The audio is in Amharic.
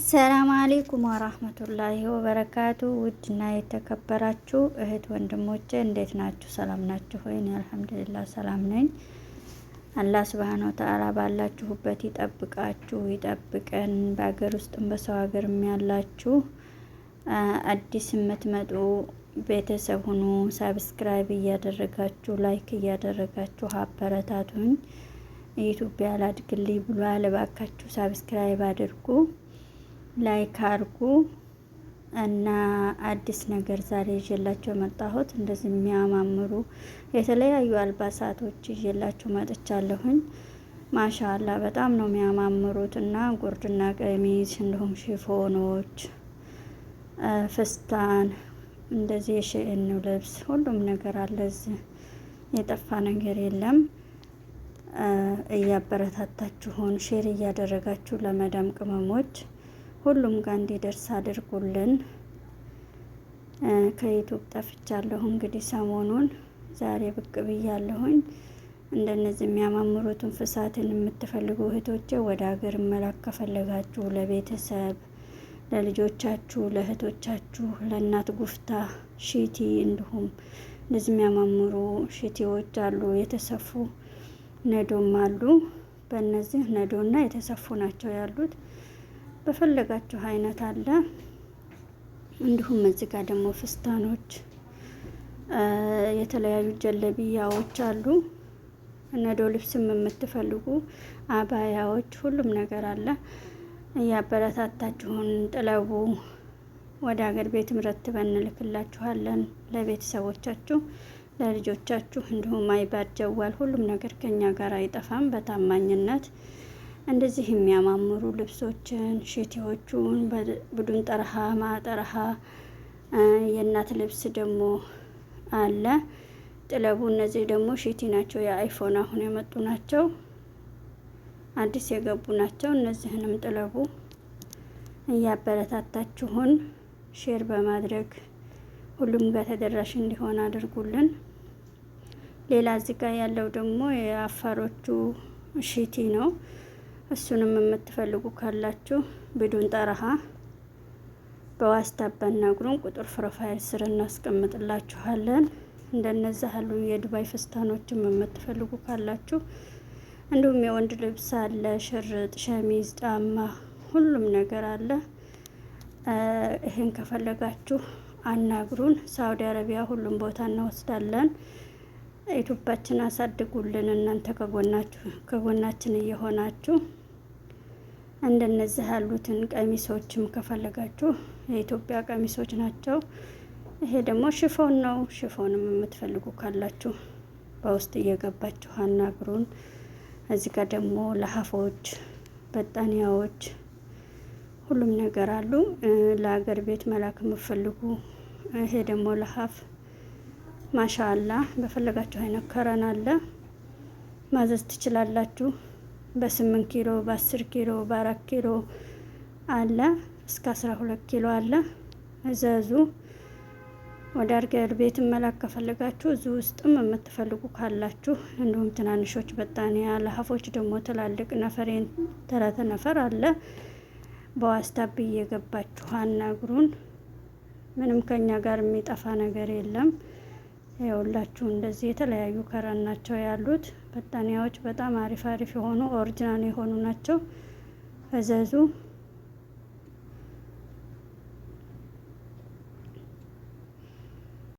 ሰላም አለይኩም ወራህመቱላሂ ወበረካቱ። ውድና የተከበራችሁ እህት ወንድሞቼ እንዴት ናችሁ? ሰላም ናችሁ ወይ? እኔ አልሐምዱሊላህ ሰላም ነኝ። አላህ ሱብሃነሁ ወተዓላ ባላችሁበት ይጠብቃችሁ ይጠብቀን። በሀገር ውስጥም በሰው ሀገርም ያላችሁ አዲስ የምትመጡ ቤተሰብ ሁኑ። ሳብስክራይብ እያደረጋችሁ ላይክ እያደረጋችሁ አበረታቱኝ። ኢትዮጵያ ላድግልኝ ብሏል። እባካችሁ ሳብስክራይብ አድርጉ፣ ላይክ አድርጉ እና አዲስ ነገር ዛሬ ይዤላችሁ የመጣሁት እንደዚህ የሚያማምሩ የተለያዩ አልባሳቶች ይዤላችሁ መጥቻለሁኝ። ማሻአላ በጣም ነው የሚያማምሩት እና ጉርድና ቀሚስ እንዲሁም ሽፎኖች፣ ፍስታን እንደዚህ የሽእኑ ልብስ ሁሉም ነገር አለ። እዚህ የጠፋ ነገር የለም። እያበረታታችሁን ሼር እያደረጋችሁ ለመዳም ቅመሞች ሁሉም ጋር እንዲደርስ አድርጉልን። ከዩቱብ ጠፍቻለሁ እንግዲህ ሰሞኑን ዛሬ ብቅ ብያለሁኝ። እንደነዚህ የሚያማምሩትን ፍሳትን የምትፈልጉ እህቶቼ ወደ ሀገር መላክ ከፈለጋችሁ ለቤተሰብ፣ ለልጆቻችሁ፣ ለእህቶቻችሁ፣ ለእናት ጉፍታ ሺቲ እንዲሁም እንደዚህ የሚያማምሩ ሺቲዎች አሉ። የተሰፉ ነዶም አሉ። በእነዚህ ነዶና የተሰፉ ናቸው ያሉት። በፈለጋችሁ አይነት አለ። እንዲሁም እዚህ ጋር ደግሞ ፍስታኖች፣ የተለያዩ ጀለቢያዎች አሉ። ነዶ ልብስም የምትፈልጉ አባያዎች፣ ሁሉም ነገር አለ። እያበረታታችሁን ጥለቡ። ወደ ሀገር ቤት ረትበን እንልክላችኋለን። ለቤተሰቦቻችሁ፣ ለልጆቻችሁ እንዲሁም አይባድ ጀዋል ሁሉም ነገር ከኛ ጋር አይጠፋም። በታማኝነት እንደዚህ የሚያማምሩ ልብሶችን ሺቲዎቹን ቡድን ጠረሃ ማጠረሃ የእናት ልብስ ደግሞ አለ። ጥለቡ እነዚህ ደግሞ ሺቲ ናቸው። የአይፎን አሁን የመጡ ናቸው። አዲስ የገቡ ናቸው። እነዚህንም ጥለቡ። እያበረታታችሁን ሼር በማድረግ ሁሉም ጋር ተደራሽ እንዲሆን አድርጉልን። ሌላ እዚህ ጋር ያለው ደግሞ የአፋሮቹ ሺቲ ነው። እሱንም የምትፈልጉ ካላችሁ ቢዱን ጠረሃ በዋትስአፕ በናግሩን ቁጥር ፕሮፋይል ስር እናስቀምጥላችኋለን። እንደነዚህ አሉ። የዱባይ ፍስታኖችም የምትፈልጉ ካላችሁ እንዲሁም የወንድ ልብስ አለ፣ ሽርጥ፣ ሸሚዝ፣ ጫማ ሁሉም ነገር አለ። ይሄን ከፈለጋችሁ አናግሩን። ሳውዲ አረቢያ ሁሉም ቦታ እንወስዳለን። ኢትዮጵያችን አሳድጉልን። እናንተ ከጎናችን እየሆናችሁ እንደነዚህ ያሉትን ቀሚሶችም ከፈለጋችሁ የኢትዮጵያ ቀሚሶች ናቸው። ይሄ ደግሞ ሽፎን ነው። ሽፎንም የምትፈልጉ ካላችሁ በውስጥ እየገባችሁ አናግሩን። እዚህ ጋር ደግሞ ለሀፎች፣ በጣኒያዎች ሁሉም ነገር አሉ። ለሀገር ቤት መላክ የምትፈልጉ ይሄ ደግሞ ለሀፍ ማሻአላ በፈለጋችሁ አይነት ከረን አለ። ማዘዝ ትችላላችሁ። በ8 ኪሎ፣ በ10 ኪሎ፣ በ4 ኪሎ አለ። እስከ 12 ኪሎ አለ። እዘዙ። ወደ ሀገር ቤት መላክ ከፈለጋችሁ እዚህ ውስጥም የምትፈልጉ ካላችሁ እንዲሁም ትናንሾች በጣኒያ ለሀፎች ደግሞ ትላልቅ ነፈሬን ተረተ ነፈር አለ። በዋትስአፕ እየገባችሁ አናግሩን። ምንም ከኛ ጋር የሚጠፋ ነገር የለም። ያውላችሁ እንደዚህ የተለያዩ ከረን ናቸው ያሉት። በጣኒያዎች በጣም አሪፍ የሆኑ ኦሪጂናል የሆኑ ናቸው። እዘዙ።